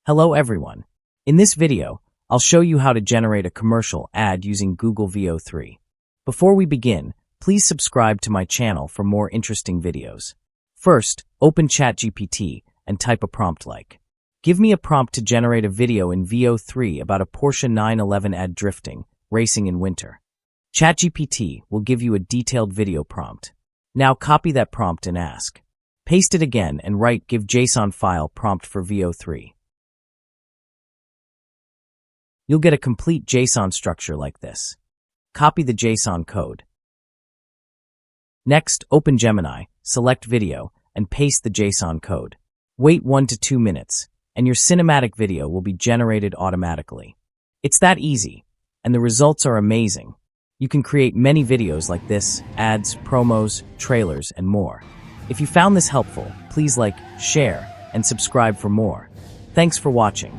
Hello everyone. In this video, I'll show you how to generate a commercial ad using Google VEO 3. Before we begin, please subscribe to my channel for more interesting videos. First, open ChatGPT and type a prompt like, "Give me a prompt to generate a video in VEO 3 about a Porsche 911 ad drifting, racing in winter." ChatGPT will give you a detailed video prompt. Now copy that prompt and ask. Paste it again and write "Give JSON file prompt for VEO 3. You'll get a complete JSON structure like this. Copy the JSON code. Next, open Gemini, select video, and paste the JSON code. Wait 1 to 2 minutes, and your cinematic video will be generated automatically. It's that easy, and the results are amazing. You can create many videos like this, ads, promos, trailers, and more. If you found this helpful, please like, share, and subscribe for more. Thanks for watching.